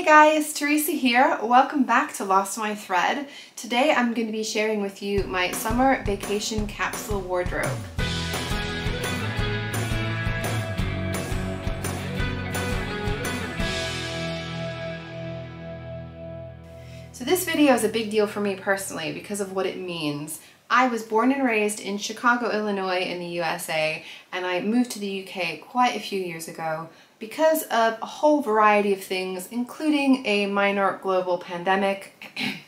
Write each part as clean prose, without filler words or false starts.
Hey guys, Teresa here. Welcome back to Lost My Thread. Today I'm going to be sharing with you my summer vacation capsule wardrobe. So this video is a big deal for me personally because of what it means. I was born and raised in Chicago, Illinois in the USA, and I moved to the UK quite a few years ago because of a whole variety of things, including a minor global pandemic,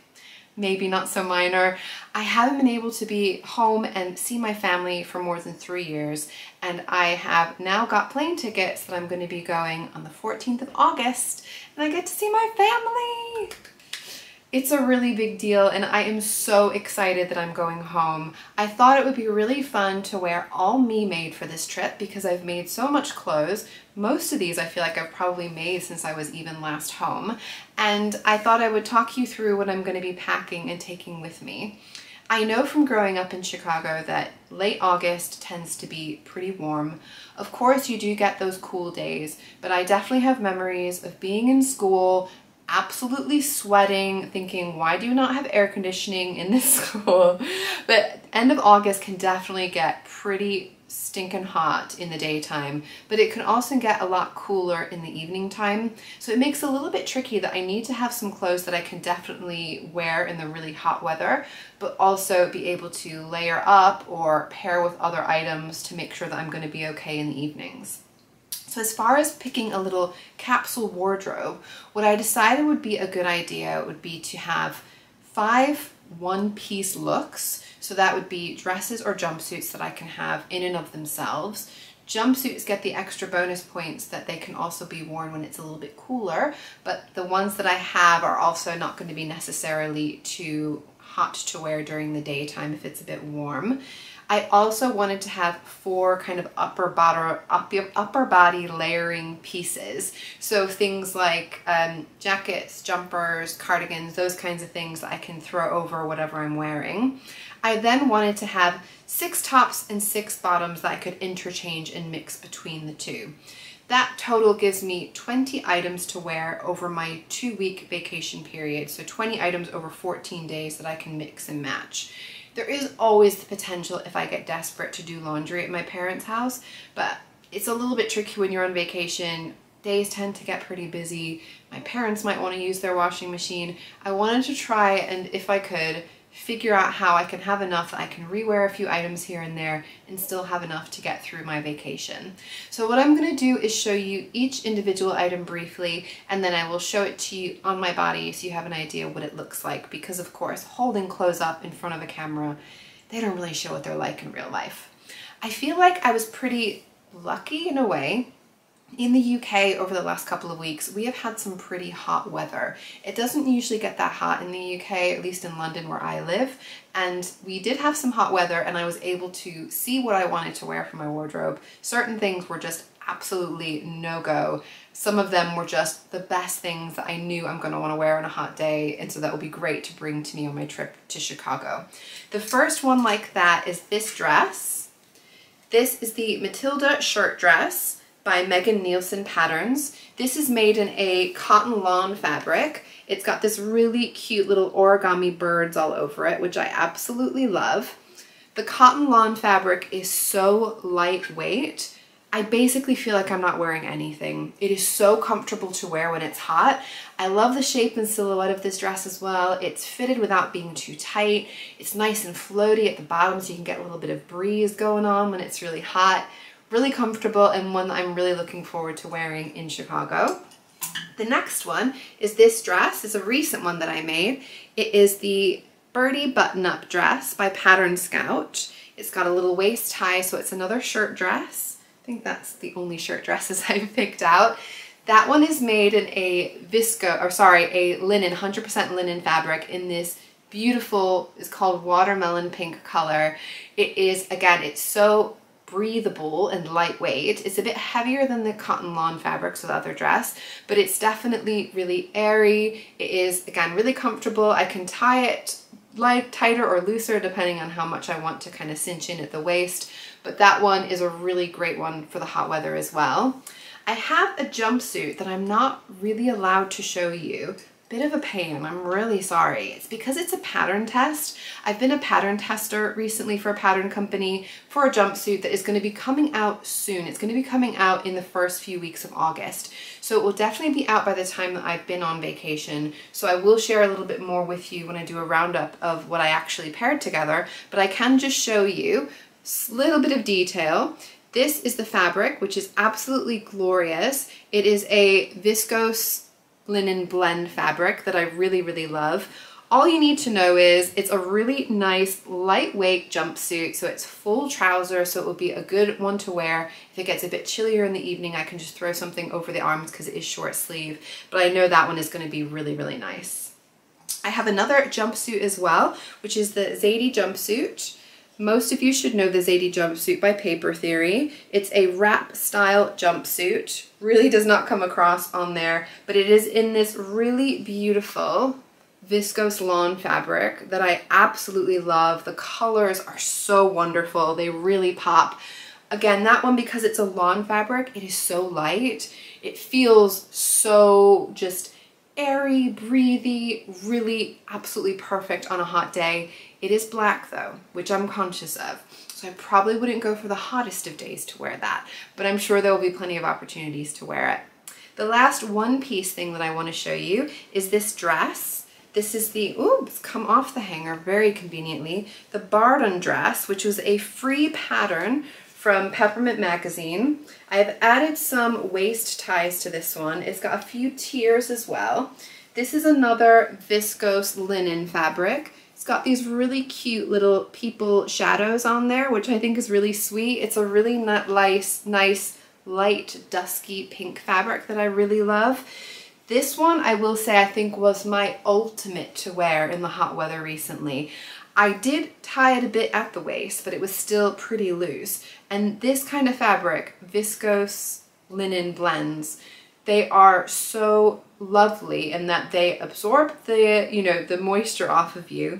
maybe not so minor. I haven't been able to be home and see my family for more than 3 years, and I have now got plane tickets that I'm going to be going on the 14th of August, and I get to see my family! It's a really big deal and I am so excited that I'm going home. I thought it would be really fun to wear all me made for this trip because I've made so much clothes. Most of these I feel like I've probably made since I was even last home. And I thought I would talk you through what I'm going to be packing and taking with me. I know from growing up in Chicago that late August tends to be pretty warm. Of course you do get those cool days, but I definitely have memories of being in school, absolutely sweating, thinking, why do you not have air conditioning in this school? But end of August can definitely get pretty stinking hot in the daytime, but it can also get a lot cooler in the evening time. So it makes it a little bit tricky that I need to have some clothes that I can definitely wear in the really hot weather, but also be able to layer up or pair with other items to make sure that I'm going to be okay in the evenings. So as far as picking a little capsule wardrobe, what I decided would be a good idea would be to have 5 one-piece looks. So that would be dresses or jumpsuits that I can have in and of themselves. Jumpsuits get the extra bonus points that they can also be worn when it's a little bit cooler, but the ones that I have are also not going to be necessarily too hot to wear during the daytime if it's a bit warm. I also wanted to have 4 kind of upper body layering pieces. So things like jackets, jumpers, cardigans, those kinds of things that I can throw over whatever I'm wearing. I then wanted to have 6 tops and 6 bottoms that I could interchange and mix between the two. That total gives me 20 items to wear over my 2-week vacation period. So 20 items over 14 days that I can mix and match. There is always the potential if I get desperate to do laundry at my parents' house, but it's a little bit tricky when you're on vacation. Days tend to get pretty busy. My parents might want to use their washing machine. I wanted to try and, if I could, figure out how I can have enough that I can rewear a few items here and there and still have enough to get through my vacation. So what I'm going to do is show you each individual item briefly, and then I will show it to you on my body so you have an idea what it looks like, because of course holding clothes up in front of a camera, they don't really show what they're like in real life. I feel like I was pretty lucky in a way. In the UK over the last couple of weeks, we have had some pretty hot weather. It doesn't usually get that hot in the UK, at least in London where I live, and we did have some hot weather and I was able to see what I wanted to wear for my wardrobe. Certain things were just absolutely no-go. Some of them were just the best things that I knew I'm going to want to wear on a hot day, and so that would be great to bring to me on my trip to Chicago. The first one like that is this dress. This is the Matilda shirt dress by Megan Nielsen Patterns. This is made in a cotton lawn fabric. It's got this really cute little origami birds all over it, which I absolutely love. The cotton lawn fabric is so lightweight. I basically feel like I'm not wearing anything. It is so comfortable to wear when it's hot. I love the shape and silhouette of this dress as well. It's fitted without being too tight. It's nice and floaty at the bottom so you can get a little bit of breeze going on when it's really hot. Really comfortable, and one that I'm really looking forward to wearing in Chicago. The next one is this dress. It's a recent one that I made. It is the Birdie button-up dress by Pattern Scout. It's got a little waist tie, so it's another shirt dress. I think that's the only shirt dresses I've picked out. That one is made in a a linen, 100% linen fabric in this beautiful, it's called watermelon pink color. It is, again, it's so breathable and lightweight. It's a bit heavier than the cotton lawn fabrics of the other dress, but it's definitely really airy. It is, again, really comfortable. I can tie it tighter or looser depending on how much I want to kind of cinch in at the waist, but that one is a really great one for the hot weather as well. I have a jumpsuit that I'm not really allowed to show you. Bit of a pain, I'm really sorry. It's because it's a pattern test. I've been a pattern tester recently for a pattern company for a jumpsuit that is going to be coming out soon. It's going to be coming out in the first few weeks of August. So it will definitely be out by the time that I've been on vacation. So I will share a little bit more with you when I do a roundup of what I actually paired together, but I can just show you a little bit of detail. This is the fabric, which is absolutely glorious. It is a viscose linen blend fabric that I really, really love. All you need to know is it's a really nice lightweight jumpsuit, so it's full trouser, so it will be a good one to wear. If it gets a bit chillier in the evening, I can just throw something over the arms because it is short sleeve, but I know that one is going to be really, really nice. I have another jumpsuit as well, which is the Zadie jumpsuit. Most of you should know the Zadie jumpsuit by Paper Theory. It's a wrap style jumpsuit. Really does not come across on there, but it is in this really beautiful viscose lawn fabric that I absolutely love. The colors are so wonderful. They really pop. Again, that one, because it's a lawn fabric, it is so light. It feels so just airy, breathy, really absolutely perfect on a hot day. It is black though, which I'm conscious of. So I probably wouldn't go for the hottest of days to wear that, but I'm sure there will be plenty of opportunities to wear it. The last one piece thing that I want to show you is this dress. This is the, ooh, it's come off the hanger very conveniently, the Bardon dress, which was a free pattern from Peppermint Magazine. I have added some waist ties to this one. It's got a few tiers as well. This is another viscose linen fabric. It's got these really cute little people shadows on there, which I think is really sweet. It's a really nice, light, dusky pink fabric that I really love. This one, I will say, I think was my ultimate to wear in the hot weather recently. I did tie it a bit at the waist, but it was still pretty loose. And this kind of fabric, viscose linen blends, they are so lovely in that they absorb the, the moisture off of you.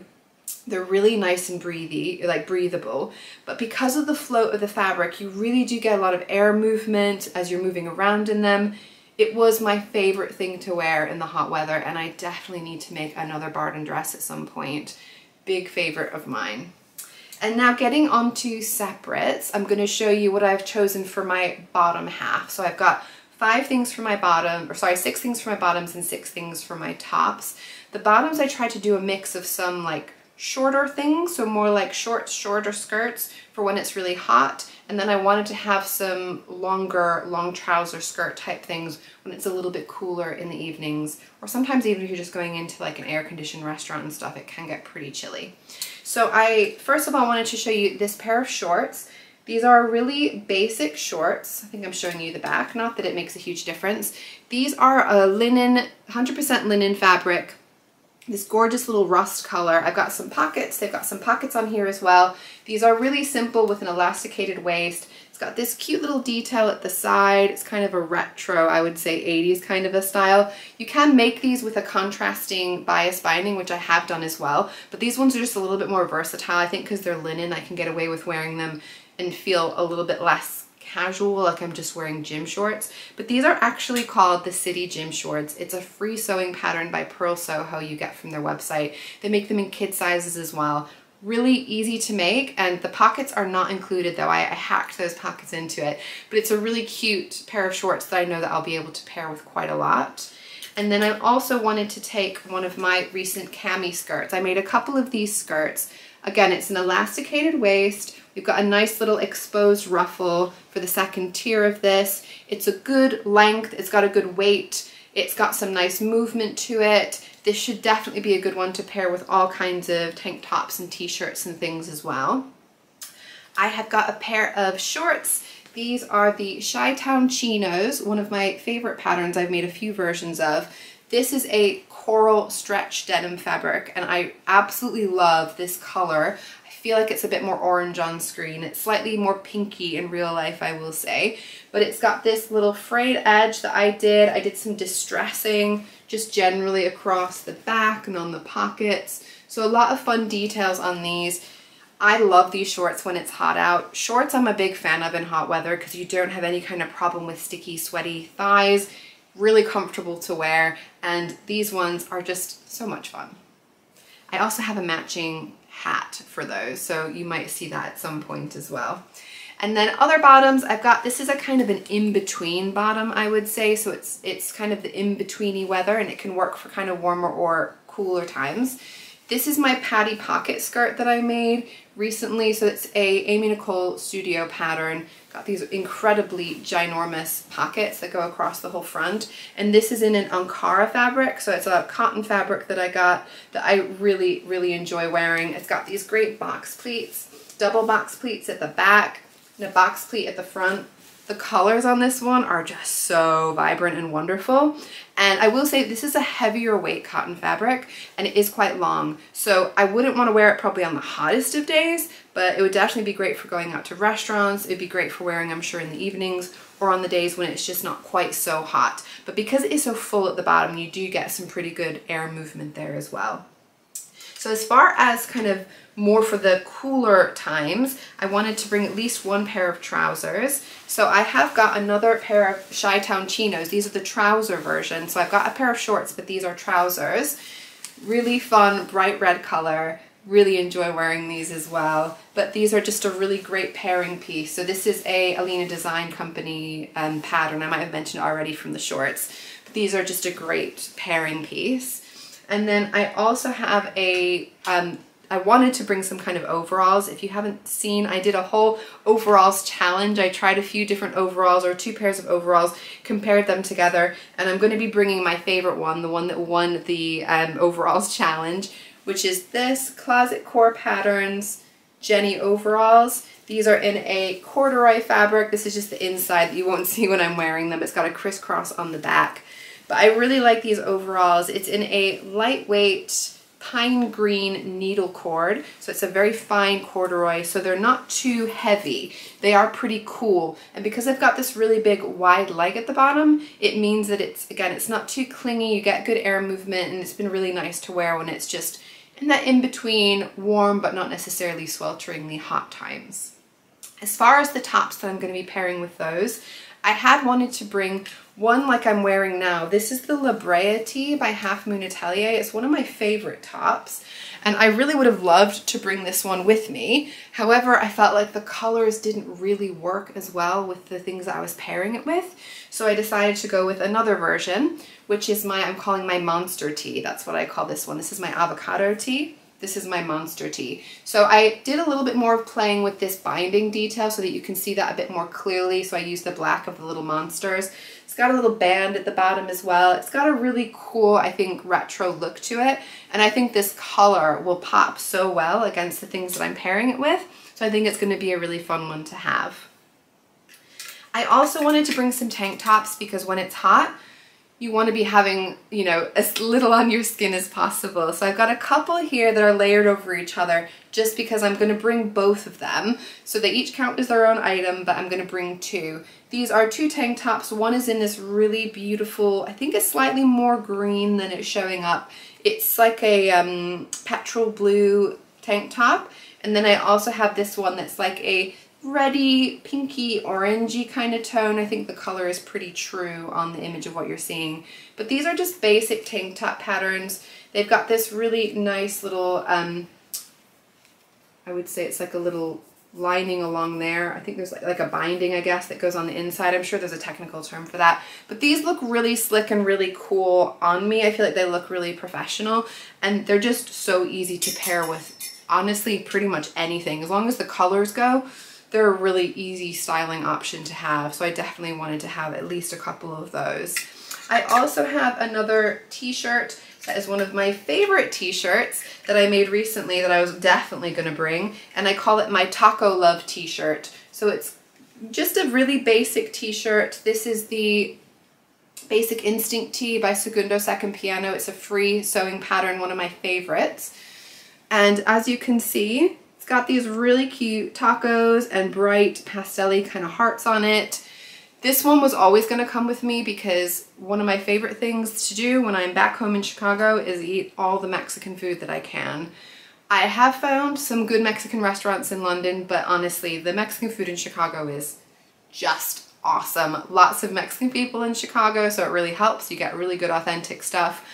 They're really nice and breathable, but because of the float of the fabric, you really do get a lot of air movement as you're moving around in them. It was my favorite thing to wear in the hot weather, and I definitely need to make another Bardon dress at some point. Big favorite of mine. And now getting on to separates, I'm going to show you what I've chosen for my bottom half. So I've got 6 things for my bottoms and 6 things for my tops. The bottoms, I tried to do a mix of some like shorter things, so more like shorter skirts for when it's really hot, and then I wanted to have some longer long trouser skirt type things when it's a little bit cooler in the evenings, or sometimes even if you're just going into like an air-conditioned restaurant and stuff, it can get pretty chilly. So I first of all wanted to show you this pair of shorts. These are really basic shorts. I think I'm showing you the back, not that it makes a huge difference. These are a linen, 100% linen fabric, this gorgeous little rust color. I've got some pockets. They've got some pockets on here as well. These are really simple with an elasticated waist. It's got this cute little detail at the side. It's kind of a retro, I would say 80s kind of a style. You can make these with a contrasting bias binding, which I have done as well, but these ones are just a little bit more versatile. I think because they're linen, I can get away with wearing them and feel a little bit less casual, like I'm just wearing gym shorts. But these are actually called the City Gym Shorts. It's a free sewing pattern by Pearl Soho you get from their website. They make them in kid sizes as well. Really easy to make, and the pockets are not included though. I hacked those pockets into it, but it's a really cute pair of shorts that I know that I'll be able to pair with quite a lot. And then I also wanted to take one of my recent cami skirts. I made a couple of these skirts. Again, it's an elasticated waist. We've got a nice little exposed ruffle for the second tier of this. It's a good length, it's got a good weight, it's got some nice movement to it. This should definitely be a good one to pair with all kinds of tank tops and t-shirts and things as well. I have got a pair of shorts. These are the Chi-Town Chinos, one of my favorite patterns. I've made a few versions of. This is a coral stretch denim fabric, and I absolutely love this color. I feel like it's a bit more orange on screen. It's slightly more pinky in real life, I will say, but it's got this little frayed edge that I did some distressing just generally across the back and on the pockets. So a lot of fun details on these. I love these shorts when it's hot out. Shorts I'm a big fan of in hot weather because you don't have any kind of problem with sticky, sweaty thighs. Really comfortable to wear, and these ones are just so much fun. I also have a matching hat for those, so you might see that at some point as well. And then other bottoms, I've got, this is a kind of an in-between bottom, I would say. So it's kind of the in-betweeny weather, and it can work for kind of warmer or cooler times. This is my Patty pocket skirt that I made recently. So it's a Amy Nicole Studio pattern. Got these incredibly ginormous pockets that go across the whole front. And this is in an Ankara fabric. So it's a cotton fabric that I got that I really, really enjoy wearing. It's got these great box pleats, double box pleats at the back, and a box pleat at the front. The colors on this one are just so vibrant and wonderful. And I will say this is a heavier weight cotton fabric, and it is quite long. So I wouldn't want to wear it probably on the hottest of days, but it would definitely be great for going out to restaurants. It'd be great for wearing, I'm sure, in the evenings or on the days when it's just not quite so hot. But because it is so full at the bottom, you do get some pretty good air movement there as well. So as far as kind of more for the cooler times, I wanted to bring at least one pair of trousers. So I have got another pair of Chi-Town chinos. These are the trouser version. So I've got a pair of shorts, but these are trousers. Really fun, bright red color. Really enjoy wearing these as well. But these are just a really great pairing piece. So this is a Alina Design Company pattern. I might have mentioned already from the shorts. But these are just a great pairing piece. And then I also have a, I wanted to bring some kind of overalls. If you haven't seen, I did a whole overalls challenge. I tried a few different overalls, or two pairs of overalls, compared them together, and I'm going to be bringing my favorite one, the one that won the overalls challenge, which is this Closet Core Patterns Jenny overalls. These are in a corduroy fabric. This is just the inside that you won't see when I'm wearing them. It's got a crisscross on the back. But I really like these overalls. It's in a lightweight pine green needle cord. So it's a very fine corduroy, so they're not too heavy. They are pretty cool. And because I've got this really big wide leg at the bottom, it means that it's, again, it's not too clingy. You get good air movement, and it's been really nice to wear when it's just in that in-between warm but not necessarily swelteringly hot times. As far as the tops that I'm going to be pairing with those, I had wanted to bring one like I'm wearing now. This is the La Brea tee by Half Moon Atelier. It's one of my favorite tops, and I really would have loved to bring this one with me. However, I felt like the colors didn't really work as well with the things that I was pairing it with. So I decided to go with another version, which is my, I'm calling my monster tee. That's what I call this one. This is my avocado tee. This is my monster tee. So I did a little bit more of playing with this binding detail so that you can see that a bit more clearly. So I used the black of the little monsters. It's got a little band at the bottom as well. It's got a really cool, I think, retro look to it. And I think this color will pop so well against the things that I'm pairing it with. So I think it's going to be a really fun one to have. I also wanted to bring some tank tops because when it's hot, you want to be having, you know, as little on your skin as possible. So I've got a couple here that are layered over each other just because I'm going to bring both of them. So they each count as their own item, but I'm going to bring two. These are two tank tops. One is in this really beautiful, I think it's slightly more green than it's showing up. It's like a petrol blue tank top. And then I also have this one that's like a reddy, pinky, orangey kind of tone. I think the color is pretty true on the image of what you're seeing. But these are just basic tank top patterns. They've got this really nice little, I would say it's like a little lining along there. I think there's like a binding, I guess, that goes on the inside. I'm sure there's a technical term for that. But these look really slick and really cool on me. I feel like they look really professional, and they're just so easy to pair with, honestly, pretty much anything. As long as the colors go, they're a really easy styling option to have, so I definitely wanted to have at least a couple of those. I also have another t-shirt that is one of my favorite t-shirts that I made recently that I was definitely going to bring, and I call it my Taco Love t-shirt. So it's just a really basic t-shirt. This is the Basic Instinct tee by Segundo Second Piano. It's a free sewing pattern, one of my favorites. And as you can see, it's got these really cute tacos and bright pastel-y kind of hearts on it. This one was always going to come with me because one of my favorite things to do when I'm back home in Chicago is eat all the Mexican food that I can. I have found some good Mexican restaurants in London, but honestly, the Mexican food in Chicago is just awesome. Lots of Mexican people in Chicago, so it really helps. You get really good authentic stuff.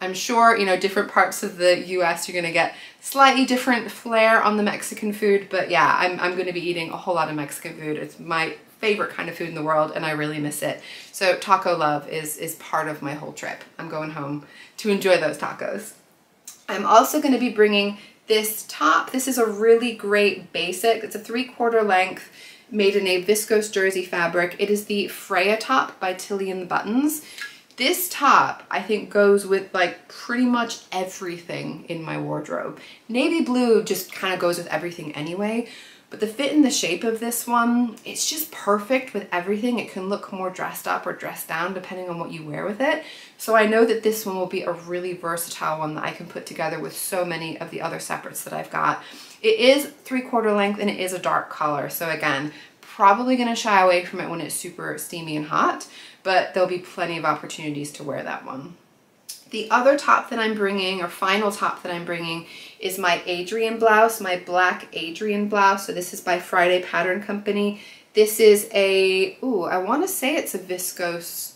I'm sure, you know, different parts of the US, you're gonna get slightly different flair on the Mexican food, but yeah, I'm gonna be eating a whole lot of Mexican food. It's my favorite kind of food in the world and I really miss it. So taco love is part of my whole trip. I'm going home to enjoy those tacos. I'm also gonna be bringing this top. This is a really great basic. It's a 3/4 length made in a viscose jersey fabric. It is the Freya top by Tilly and the Buttons. This top, I think, goes with like pretty much everything in my wardrobe. Navy blue just kind of goes with everything anyway, but the fit and the shape of this one, it's just perfect with everything. It can look more dressed up or dressed down depending on what you wear with it. So I know that this one will be a really versatile one that I can put together with so many of the other separates that I've got. It is 3/4 length and it is a dark color. So again, probably gonna shy away from it when it's super steamy and hot, but there'll be plenty of opportunities to wear that one. The other top that I'm bringing, or final top that I'm bringing, is my Adrian blouse, my black Adrian blouse. So this is by Friday Pattern Company. This is a, ooh, I wanna say it's a viscose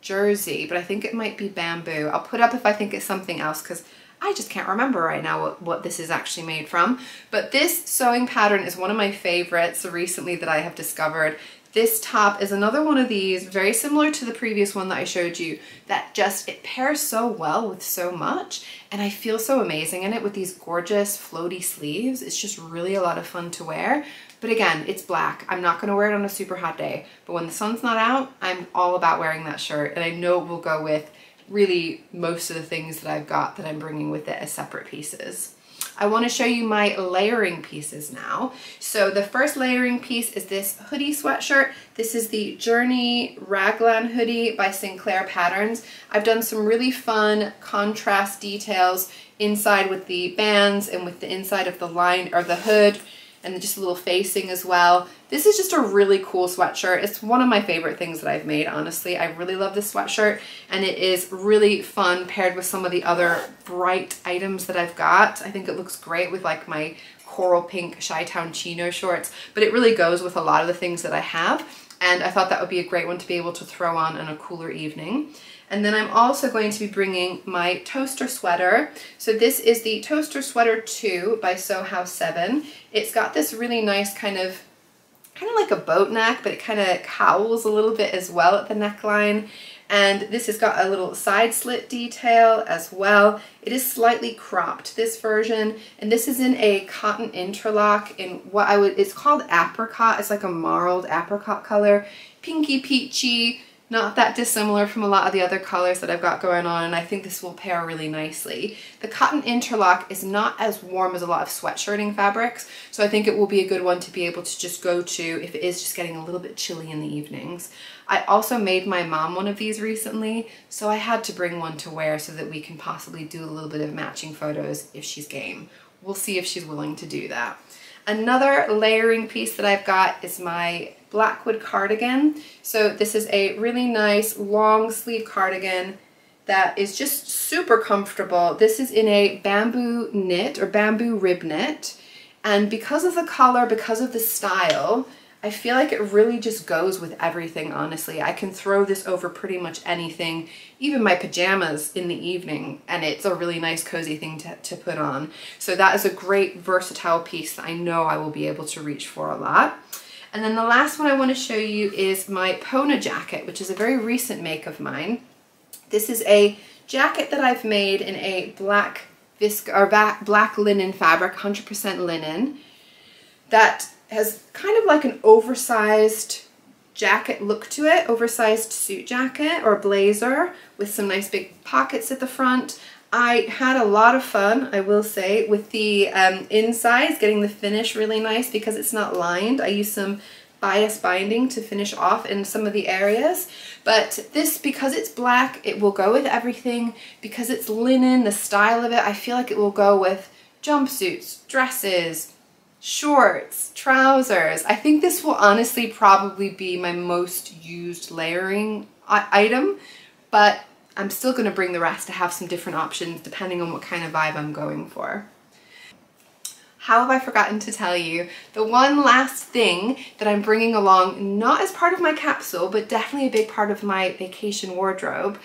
jersey, but I think it might be bamboo. I'll put up if I think it's something else because I just can't remember right now what this is actually made from. But this sewing pattern is one of my favorites recently that I have discovered. This top is another one of these, very similar to the previous one that I showed you, that just, it pairs so well with so much, and I feel so amazing in it with these gorgeous floaty sleeves. It's just really a lot of fun to wear. But again, it's black. I'm not gonna wear it on a super hot day, but when the sun's not out, I'm all about wearing that shirt, and I know it will go with really most of the things that I've got that I'm bringing with it as separate pieces. I want to show you my layering pieces now. So the first layering piece is this hoodie sweatshirt. This is the Journey Raglan hoodie by Sinclair Patterns. I've done some really fun contrast details inside with the bands and with the inside of the line or the hood, and then just a little facing as well. This is just a really cool sweatshirt. It's one of my favorite things that I've made, honestly. I really love this sweatshirt, and it is really fun paired with some of the other bright items that I've got. I think it looks great with like my coral pink Chi-Town chino shorts, but it really goes with a lot of the things that I have, and I thought that would be a great one to be able to throw on a cooler evening. And then I'm also going to be bringing my toaster sweater. So this is the Toaster Sweater 2 by Sew House 7. It's got this really nice kind of like a boat neck, but it kind of cowls a little bit as well at the neckline. And this has got a little side slit detail as well. It is slightly cropped, this version, and this is in a cotton interlock in what it's called apricot. It's like a marled apricot color, pinky peachy. Not that dissimilar from a lot of the other colors that I've got going on, and I think this will pair really nicely. The cotton interlock is not as warm as a lot of sweatshirting fabrics, so I think it will be a good one to be able to just go to if it is just getting a little bit chilly in the evenings. I also made my mom one of these recently, so I had to bring one to wear so that we can possibly do a little bit of matching photos if she's game. We'll see if she's willing to do that. Another layering piece that I've got is my Blackwood cardigan. So this is a really nice long sleeve cardigan that is just super comfortable. This is in a bamboo knit or bamboo rib knit, and because of the color, because of the style, I feel like it really just goes with everything, honestly. I can throw this over pretty much anything, even my pajamas in the evening, and it's a really nice cozy thing to put on. So that is a great versatile piece that I know I will be able to reach for a lot. And then the last one I want to show you is my Pona jacket, which is a very recent make of mine. This is a jacket that I've made in a black linen fabric, 100% linen, that has kind of like an oversized jacket look to it, oversized suit jacket or blazer with some nice big pockets at the front. I had a lot of fun, I will say, with the insides, getting the finish really nice because it's not lined. I used some bias binding to finish off in some of the areas, but this, because it's black, it will go with everything. Because it's linen, the style of it, I feel like it will go with jumpsuits, dresses, shorts, trousers. I think this will honestly probably be my most used layering item, but I'm still going to bring the rest to have some different options depending on what kind of vibe I'm going for. how have I forgotten to tell you the one last thing that I'm bringing along, not as part of my capsule, but definitely a big part of my vacation wardrobe.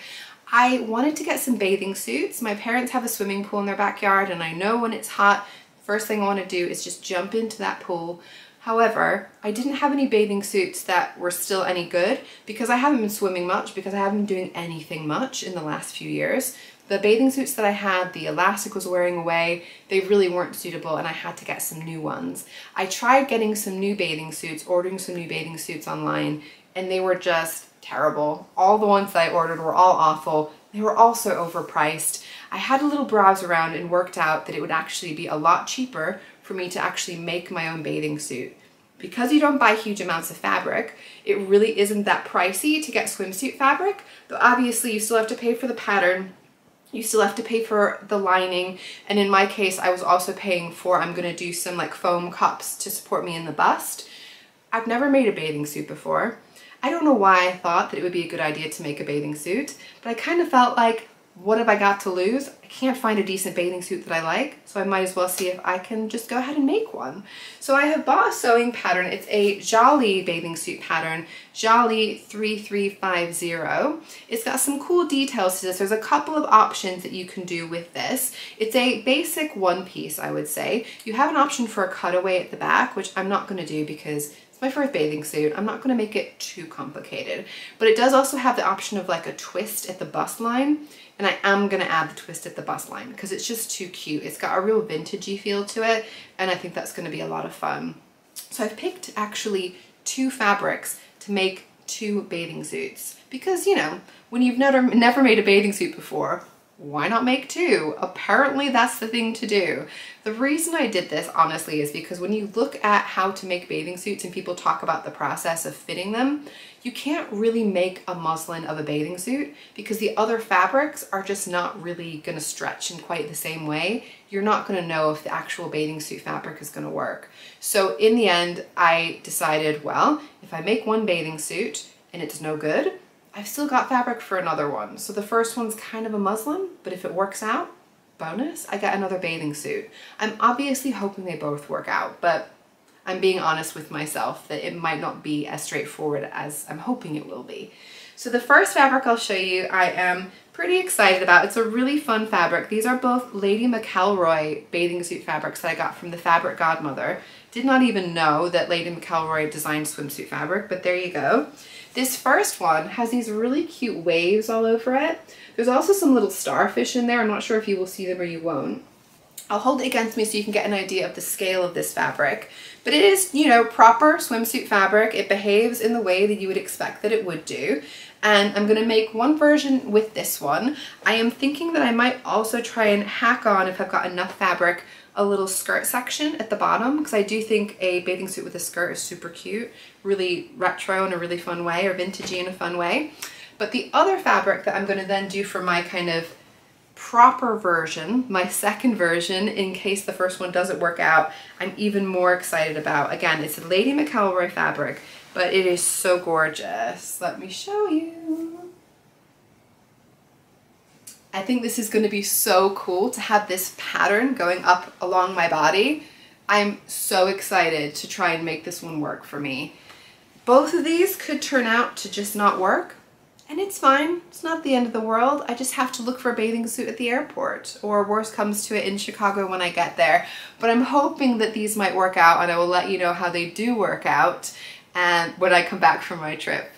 I wanted to get some bathing suits. My parents have a swimming pool in their backyard, and I know when it's hot, first thing I want to do is just jump into that pool. However, I didn't have any bathing suits that were still any good because I haven't been swimming much, because I haven't been doing anything much in the last few years. The bathing suits that I had, the elastic was wearing away, they really weren't suitable, and I had to get some new ones. I tried getting some new bathing suits, ordering some new bathing suits online, and they were just terrible. All the ones that I ordered were all awful. They were also overpriced. I had a little browse around and worked out that it would actually be a lot cheaper for me to actually make my own bathing suit. Because you don't buy huge amounts of fabric, it really isn't that pricey to get swimsuit fabric, though obviously you still have to pay for the pattern, you still have to pay for the lining, and in my case I was also paying for, I'm gonna do some like foam cups to support me in the bust. I've never made a bathing suit before. I don't know why I thought that it would be a good idea to make a bathing suit, but I kind of felt like, what have I got to lose? I can't find a decent bathing suit that I like, so I might as well see if I can just go ahead and make one. So I have bought a sewing pattern. It's a Jolly bathing suit pattern, Jolly 3350. It's got some cool details to this. There's a couple of options that you can do with this. It's a basic one piece, I would say. You have an option for a cutaway at the back, which I'm not going to do because my first bathing suit. I'm not going to make it too complicated, but it does also have the option of like a twist at the bust line, and I am going to add the twist at the bust line because it's just too cute. It's got a real vintagey feel to it, and I think that's going to be a lot of fun. So I've picked actually 2 fabrics to make 2 bathing suits because, you know, when you've never made a bathing suit before, why not make 2? Apparently that's the thing to do. The reason I did this, honestly, is because when you look at how to make bathing suits and people talk about the process of fitting them, you can't really make a muslin of a bathing suit because the other fabrics are just not really going to stretch in quite the same way. You're not going to know if the actual bathing suit fabric is going to work. So in the end, I decided, well, if I make one bathing suit and it's no good, I've still got fabric for another one. So the first one's kind of a muslin, but if it works out, bonus, I get another bathing suit. I'm obviously hoping they both work out, but I'm being honest with myself that it might not be as straightforward as I'm hoping it will be. So the first fabric I'll show you, I am pretty excited about. It's a really fun fabric. These are both Lady McElroy bathing suit fabrics that I got from the Fabric Godmother. Did not even know that Lady McElroy designed swimsuit fabric, but there you go. This first one has these really cute waves all over it. There's also some little starfish in there. I'm not sure if you will see them or you won't. I'll hold it against me so you can get an idea of the scale of this fabric. But it is, you know, proper swimsuit fabric. It behaves in the way that you would expect that it would do. And I'm going to make one version with this one. I am thinking that I might also try and hack on, if I've got enough fabric, a little skirt section at the bottom, because I do think a bathing suit with a skirt is super cute, really retro in a really fun way, or vintagey in a fun way. But the other fabric that I'm going to then do for my kind of proper version, my second version, in case the first one doesn't work out, I'm even more excited about. Again, it's a Lady McElroy fabric, but it is so gorgeous. Let me show you. I think this is going to be so cool to have this pattern going up along my body. I'm so excited to try and make this one work for me. Both of these could turn out to just not work, and it's fine. It's not the end of the world. I just have to look for a bathing suit at the airport, or worst comes to it in Chicago when I get there. But I'm hoping that these might work out, and I will let you know how they do work out and when I come back from my trip.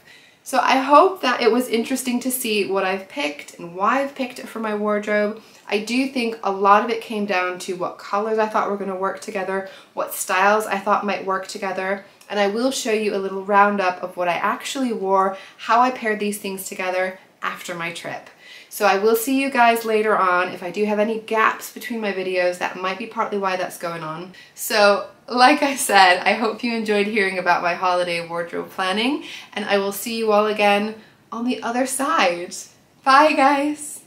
So I hope that it was interesting to see what I've picked and why I've picked it for my wardrobe. I do think a lot of it came down to what colors I thought were going to work together, what styles I thought might work together, and I will show you a little roundup of what I actually wore, how I paired these things together after my trip. So I will see you guys later on. If I do have any gaps between my videos, that might be partly why that's going on. So like I said, I hope you enjoyed hearing about my holiday wardrobe planning, and I will see you all again on the other side. Bye guys!